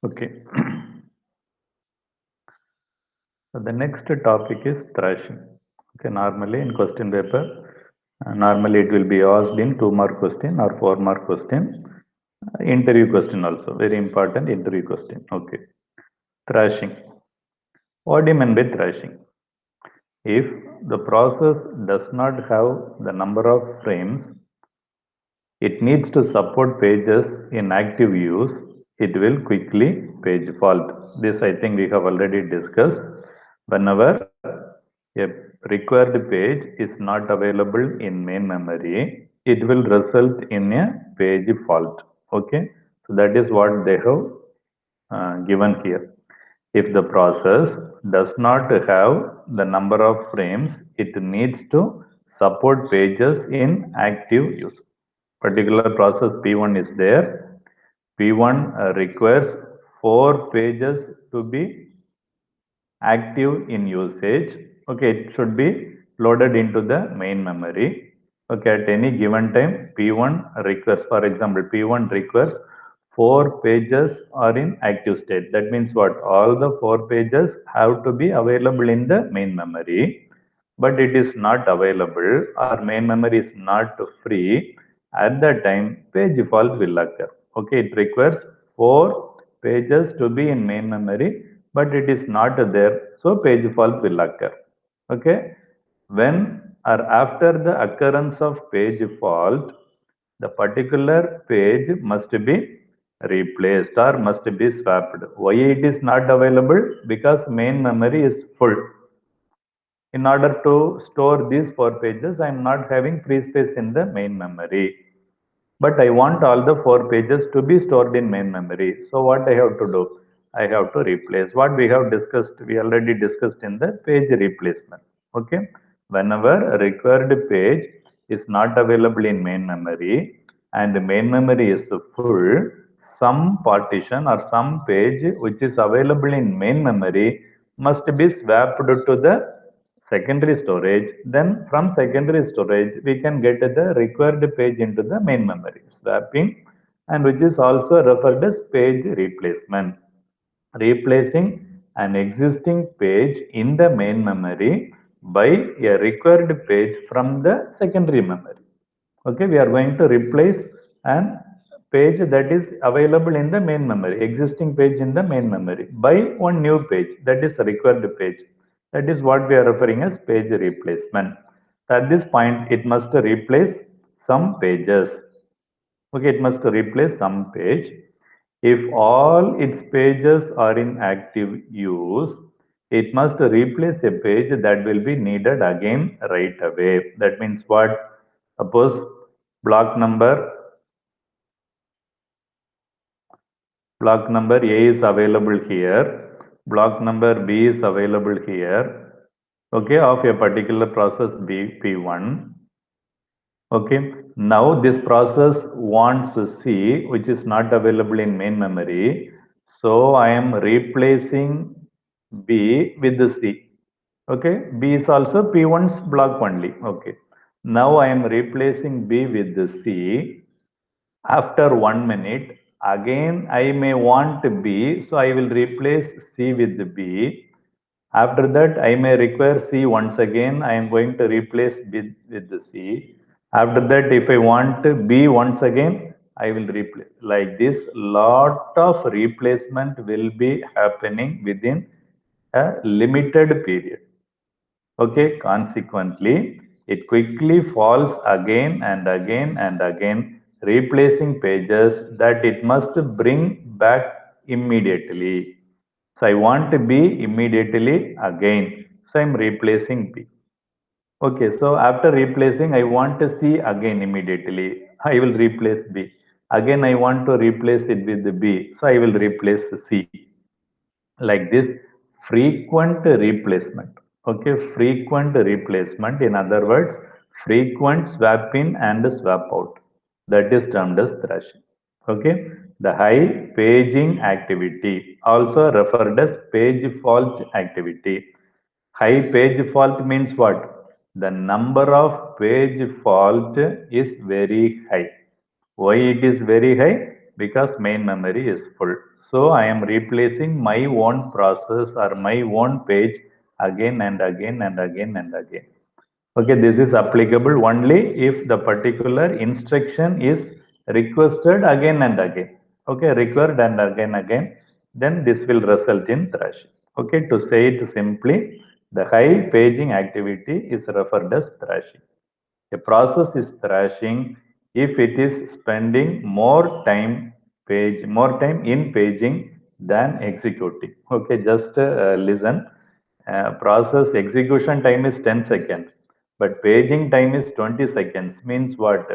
Okay. So the next topic is thrashing. Okay, normally in question paper, normally it will be asked in 2 mark question or 4 mark question, interview question also, very important interview question. Okay, thrashing. What do you mean by thrashing? If the process does not have the number of frames it needs to support pages in active use, it will quickly page fault. This I think we have already discussed. Whenever a required page is not available in main memory, it will result in a page fault. Okay, so that is what they have given here. If the process does not have the number of frames, it needs to support pages in active use. Particular process P1 is there. P1 requires 4 pages to be active in usage. Okay, it should be loaded into the main memory. Okay, at any given time, P1 requires, for example, P1 requires 4 pages are in active state. That means what? All the 4 pages have to be available in the main memory, but it is not available or main memory is not free. At that time, page fault will occur. Okay, it requires 4 pages to be in main memory, but it is not there, so page fault will occur. Okay, when or after the occurrence of page fault, the particular page must be replaced or must be swapped. Why it is not available? Because main memory is full. In order to store these 4 pages, I am not having free space in the main memory. But I want all the 4 pages to be stored in main memory. So what I have to do? I have to replace. What we have discussed, we already discussed in the page replacement. Okay. Whenever a required page is not available in main memory and the main memory is full, some partition or some page which is available in main memory must be swapped to the secondary storage. Then from secondary storage we can get the required page into the main memory, swapping, and which is also referred as page replacement, replacing an existing page in the main memory by a required page from the secondary memory. Okay, we are going to replace an page that is available in the main memory, existing page in the main memory, by one new page that is a required page. That is what we are referring as page replacement. At this point, it must replace some pages. Okay, it must replace some page. If all its pages are in active use, it must replace a page that will be needed again right away. That means what? Suppose block number A is available here, block number B is available here, okay, of a particular process P1. Okay, now this process wants C, which is not available in main memory. So I am replacing B with the C. Okay, B is also P1's block only. Okay, now I am replacing B with the C. After 1 minute, again I may want B, so I will replace C with the B. After that, I may require C once again. I am going to replace B with the C. After that, if I want B once again, I will replace. Like this, lot of replacement will be happening within a limited period. Okay, consequently, it quickly falls again and again and again, replacing pages that it must bring back immediately. So I want to be immediately again. So I'm replacing B. Okay, so after replacing, I want to C again immediately. I will replace B. Again, I want to replace it with the B. So I will replace C. Like this, frequent replacement. Okay, frequent replacement. In other words, frequent swap in and swap out. That is termed as thrashing. Okay, the high paging activity, also referred as page fault activity. High page fault means what? The number of page fault is very high. Why it is very high? because main memory is full. So I am replacing my own process or my own page again and again and again and again. Okay, this is applicable only if the particular instruction is requested again and again. Okay, required and again, then this will result in thrashing. Okay, to say it simply, the high paging activity is referred as thrashing. A process is thrashing if it is spending more time in paging than executing. Okay, just listen. Process execution time is 10 seconds, but paging time is 20 seconds. Means what?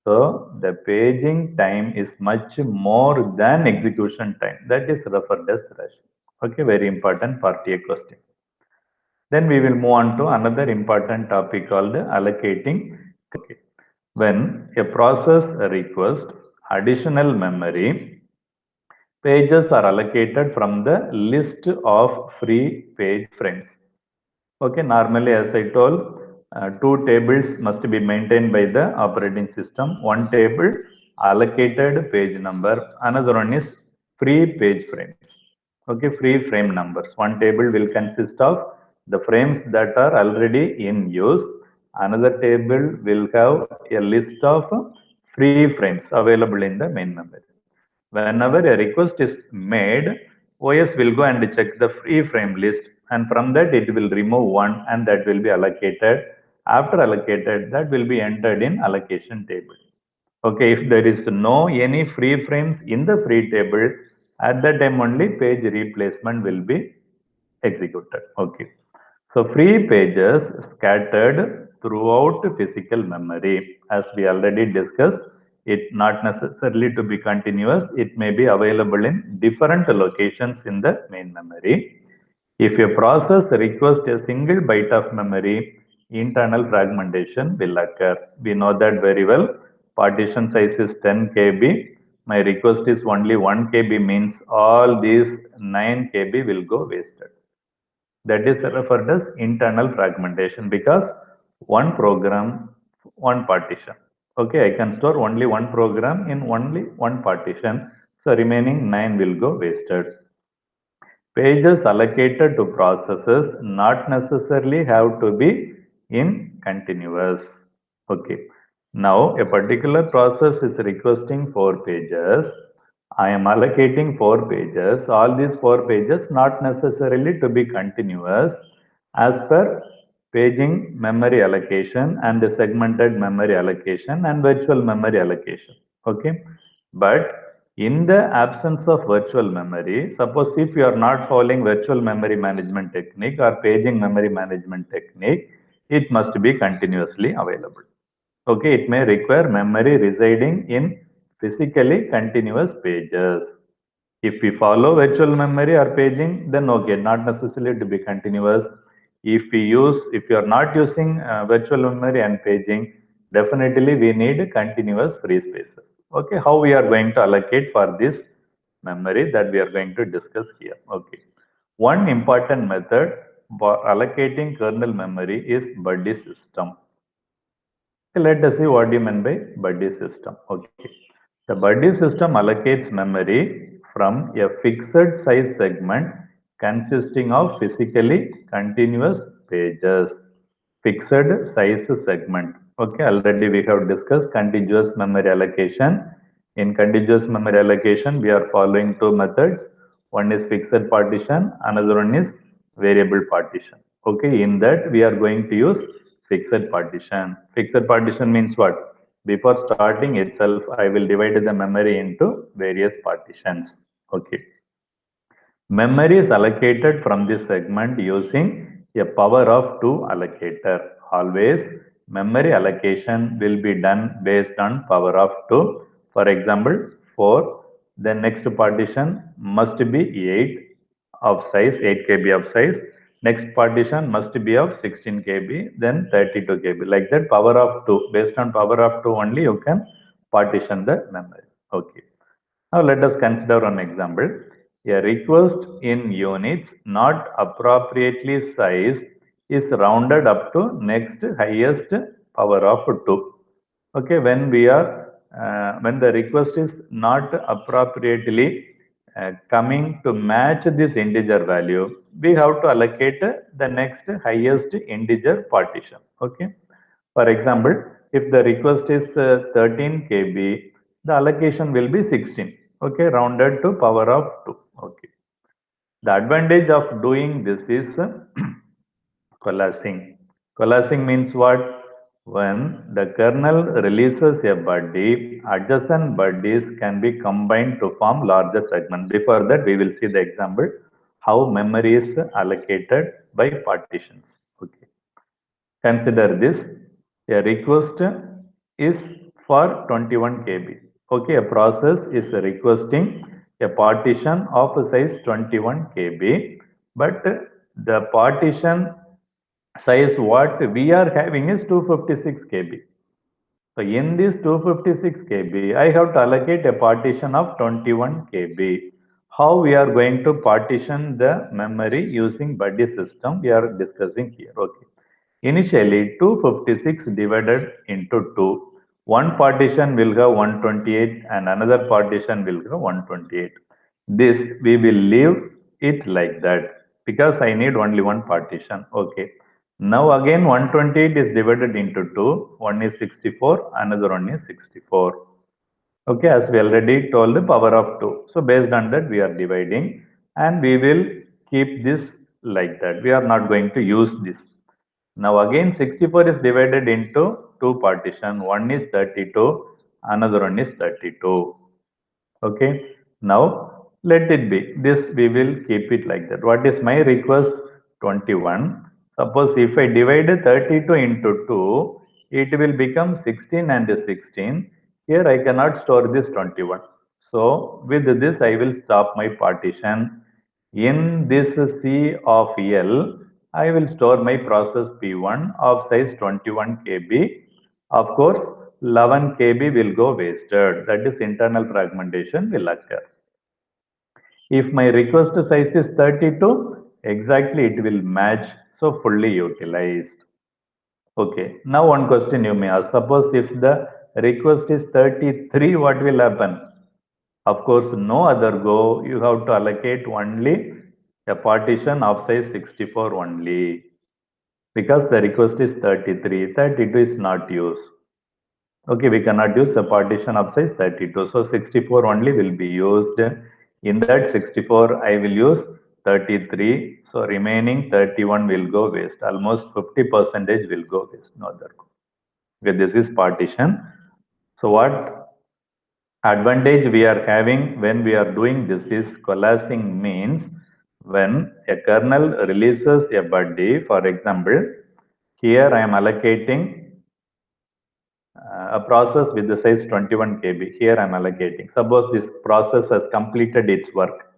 So the paging time is much more than execution time. That is referred as thrashing. Okay, very important part A question. Then we will move on to another important topic called allocating. Okay. When a process requests additional memory, pages are allocated from the list of free page frames. Okay, normally as I told, two tables must be maintained by the operating system. One table allocated page number, another one is free page frames. Okay, free frame numbers. One table will consist of the frames that are already in use. Another table will have a list of free frames available in the main memory. Whenever a request is made, OS will go and check the free frame list, and from that it will remove one and that will be allocated. After allocated, that will be entered in allocation table. Okay, if there is no any free frames in the free table, at that time only page replacement will be executed. Okay. So free pages scattered throughout physical memory. As we already discussed, it not necessarily to be continuous. It may be available in different locations in the main memory. If a process requests a single byte of memory, internal fragmentation will occur. We know that very well. Partition size is 10 KB. My request is only 1 KB means all these 9 KB will go wasted. That is referred as internal fragmentation because one program, one partition. Okay, I can store only one program in only one partition. So remaining 9 will go wasted. Pages allocated to processes not necessarily have to be in continuous. Okay. Now a particular process is requesting 4 pages. I am allocating 4 pages. All these 4 pages not necessarily to be continuous as per paging memory allocation and the segmented memory allocation and virtual memory allocation. Okay. But in the absence of virtual memory, suppose if you are not following virtual memory management technique or paging memory management technique, it must be continuously available. Okay, it may require memory residing in physically continuous pages. If we follow virtual memory or paging, then okay, not necessarily to be continuous. If you are not using virtual memory and paging, definitely we need continuous free spaces. Okay, how we are going to allocate for this memory that we are going to discuss here. Okay, one important method for allocating kernel memory is buddy system. Okay, let us see what you mean by buddy system. Okay. The buddy system allocates memory from a fixed size segment consisting of physically continuous pages. Fixed size segment. Okay, already we have discussed contiguous memory allocation. In contiguous memory allocation, we are following two methods. One is fixed partition, another one is variable partition. Okay, in that we are going to use fixed partition. Fixed partition means what? Before starting itself, I will divide the memory into various partitions. Okay. Memory is allocated from this segment using a power of 2 allocator. Always memory allocation will be done based on power of 2. For example, 4. The next partition must be 8 of size, 8 KB of size. Next partition must be of 16 KB, then 32 KB. Like that, power of 2. Based on power of 2 only, you can partition the memory. Okay. Now let us consider an example. A request in units not appropriately sized is rounded up to next highest power of 2. Okay, when we are when the request is not appropriately coming to match this integer value, we have to allocate the next highest integer partition. Okay. For example, if the request is 13 KB, the allocation will be 16. Okay, rounded to power of 2. Okay. The advantage of doing this is coalescing. Coalescing means what? When the kernel releases a body, adjacent bodies can be combined to form larger segments. Before that, we will see the example how memory is allocated by partitions. Okay. Consider this. A request is for 21 KB. Okay, a process is requesting a partition of size 21 KB, but the partition size what we are having is 256 KB. So in this 256 KB, I have to allocate a partition of 21 KB. How we are going to partition the memory using buddy system we are discussing here. Okay. Initially, 256 divided into 2. One partition will have 128 and another partition will have 128. This we will leave it like that because I need only one partition. Okay. Now again 128 is divided into 2. One is 64, another one is 64. Okay, as we already told the power of 2. So based on that we are dividing and we will keep this like that. We are not going to use this. Now again 64 is divided into two partition. One is 32, another one is 32. Okay. Now let it be. This we will keep it like that. What is my request? 21. Suppose if I divide 32 into 2, it will become 16 and 16. Here I cannot store this 21. So with this I will stop my partition. In this C of L, I will store my process P1 of size 21 KB. Of course, 11 KB will go wasted. That is internal fragmentation will occur. If my request size is 32, exactly it will match, so fully utilized. Okay, now one question you may ask. Suppose if the request is 33, what will happen? Of course, no other go. You have to allocate only a partition of size 64 only. Because the request is 33, 32 is not used. Okay, we cannot use a partition of size 32. So 64 only will be used. In that 64, I will use 33. So remaining 31 will go waste. Almost 50% will go waste. No other. Okay, this is partition. So what advantage we are having when we are doing this is coalescing means when a kernel releases a body, for example, here I am allocating a process with the size 21 KB. Here I am allocating. Suppose this process has completed its work.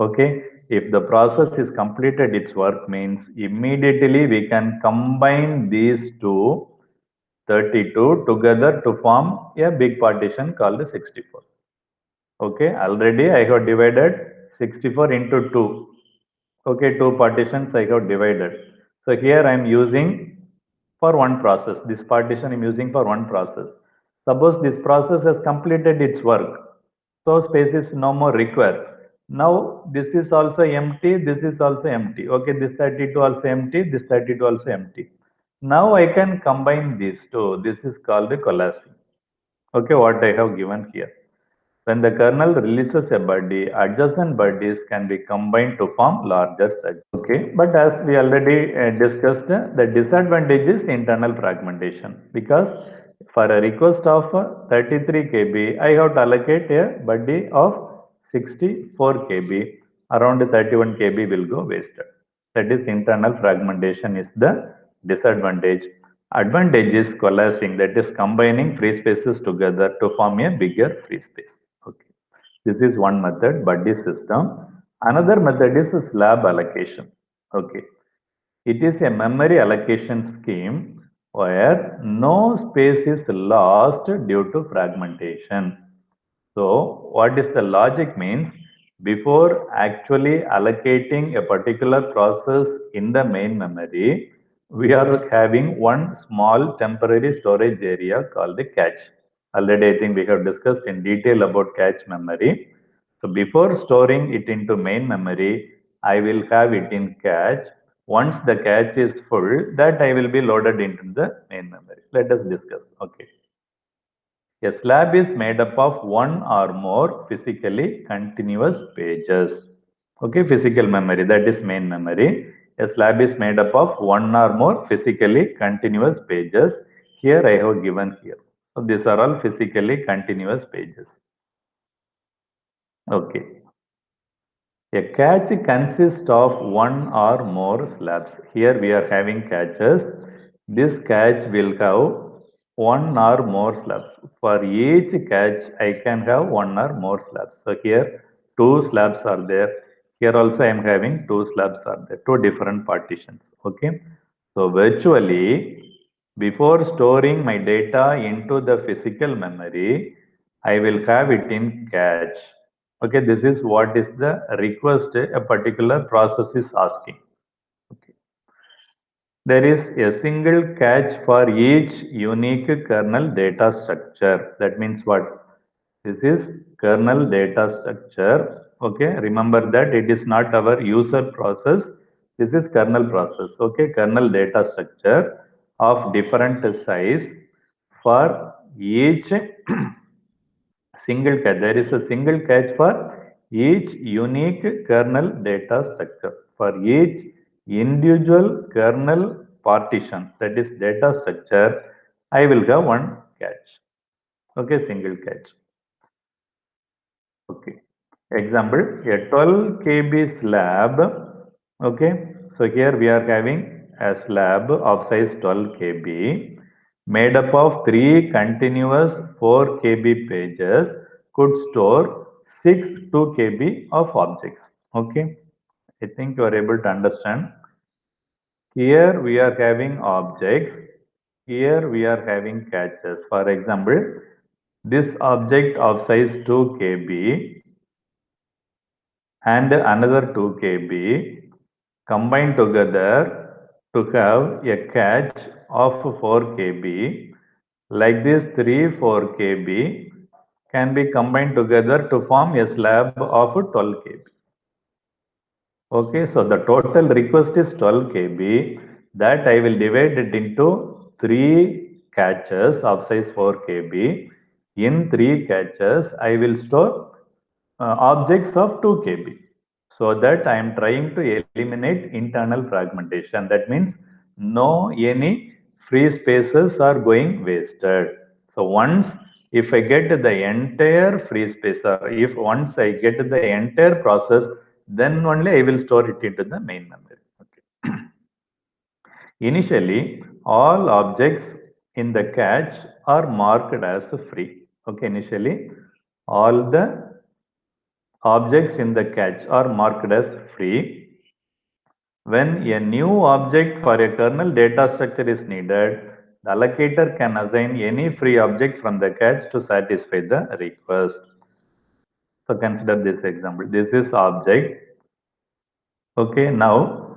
Okay. If the process is completed its work means immediately we can combine these two 32 together to form a big partition called 64. Okay. Already I have divided 64 into 2. Okay. Two partitions I have divided. So here I am using for one process. This partition I am using for one process. Suppose this process has completed its work. So space is no more required. Now this is also empty, this is also empty. Okay, this 32 also empty, this 32 also empty. Now I can combine these two. This is called the coalescing. Okay, what I have given here. When the kernel releases a body, adjacent bodies can be combined to form larger segments. Okay, but as we already discussed, the disadvantage is internal fragmentation because for a request of 33 KB, I have to allocate a body of 64 KB. Around 31 KB will go wasted. That is internal fragmentation is the disadvantage. Advantage is coalescing, that is combining free spaces together to form a bigger free space. Okay. This is one method, buddy system. Another method is a slab allocation. Okay. It is a memory allocation scheme where no space is lost due to fragmentation. So what is the logic means? Before actually allocating a particular process in the main memory, we are having one small temporary storage area called the cache. Already I think we have discussed in detail about cache memory. So before storing it into main memory, I will have it in cache. Once the cache is full, that I will be loaded into the main memory. Let us discuss. Okay. A slab is made up of one or more physically continuous pages. Okay, physical memory, that is main memory. A slab is made up of one or more physically continuous pages. Here I have given here. So these are all physically continuous pages. Okay. A cache consists of one or more slabs. Here we are having caches. This cache will have one or more slabs. For each cache, I can have one or more slabs. So here two slabs are there. Here also I am having two slabs are there, two different partitions. Okay. So virtually, before storing my data into the physical memory, I will have it in cache. Okay, this is what is the request a particular process is asking. Okay. There is a single cache for each unique kernel data structure. That means what? This is kernel data structure. Okay, remember that it is not our user process. This is kernel process. Okay, kernel data structure of different size for each single cache. There is a single cache for each unique kernel data structure. For each individual kernel partition, that is data structure, I will have one cache. Okay, single cache. Okay. Example, a 12 KB slab. Okay. So here we are having a slab of size 12 KB made up of three continuous 4 KB pages could store 6 2 KB of objects. Okay. I think you are able to understand. Here we are having objects. Here we are having caches. For example, this object of size 2 KB and another 2 KB combined together to have a cache of 4 KB. Like this 3 4 KB can be combined together to form a slab of 12 KB. Okay, so the total request is 12 KB. That I will divide it into 3 caches of size 4 KB. In 3 caches, I will store objects of 2 KB. So that I am trying to eliminate internal fragmentation. That means no any free spaces are going wasted. So once if I get the entire free space or if once I get the entire process, then only I will store it into the main memory. Okay. Initially, all objects in the cache are marked as free. Okay, initially all the objects in the cache are marked as free. When a new object for a kernel data structure is needed, the allocator can assign any free object from the cache to satisfy the request. So consider this example. This is object. Okay, now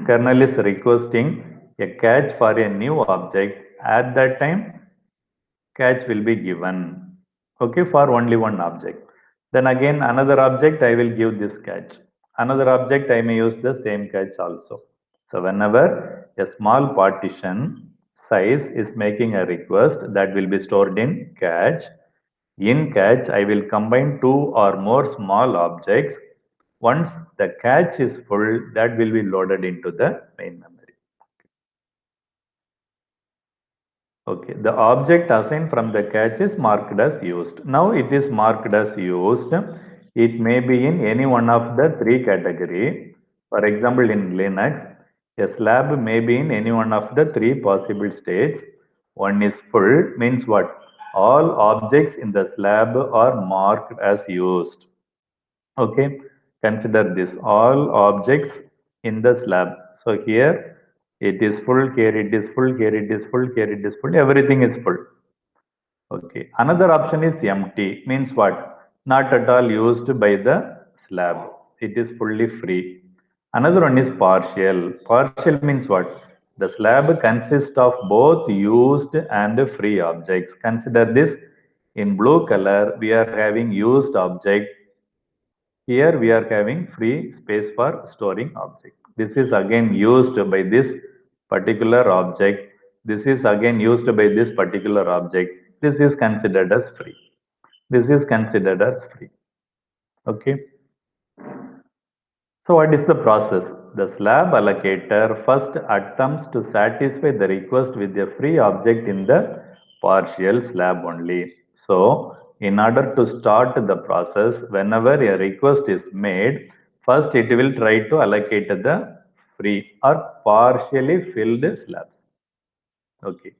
kernel is requesting a cache for a new object. At that time, cache will be given. Okay, for only one object. Then again another object I will give this cache. Another object I may use the same cache also. So whenever a small partition size is making a request, that will be stored in cache. In cache, I will combine two or more small objects. Once the cache is full, that will be loaded into the main memory. Okay, the object assigned from the cache is marked as used. Now it is marked as used. It may be in any one of the three category. For example, in Linux, a slab may be in any one of the three possible states. One is full, means what? All objects in the slab are marked as used. Okay, consider this, all objects in the slab. So here it is full, here it is full, here it is full, here it is full, everything is full. Okay, another option is empty, means what? Not at all used by the slab, it is fully free. Another one is partial. Partial means what? The slab consists of both used and free objects. Consider this, In blue color, we are having used object. Here we are having free space for storing object. This is again used by this particular object. This is again used by this particular object. This is considered as free. This is considered as free. Okay. So what is the process? The slab allocator first attempts to satisfy the request with a free object in the partial slab only. So in order to start the process, whenever a request is made, first it will try to allocate the free or partially filled slabs. Okay.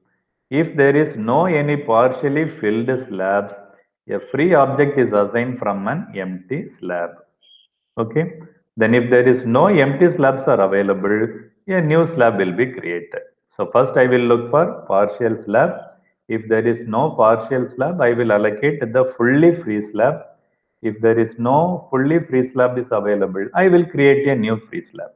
If there is no any partially filled slabs, a free object is assigned from an empty slab. Okay. Then if there is no empty slabs are available, a new slab will be created. So first I will look for partial slab. If there is no partial slab, I will allocate the fully free slab. If there is no fully free slab is available, I will create a new free slab.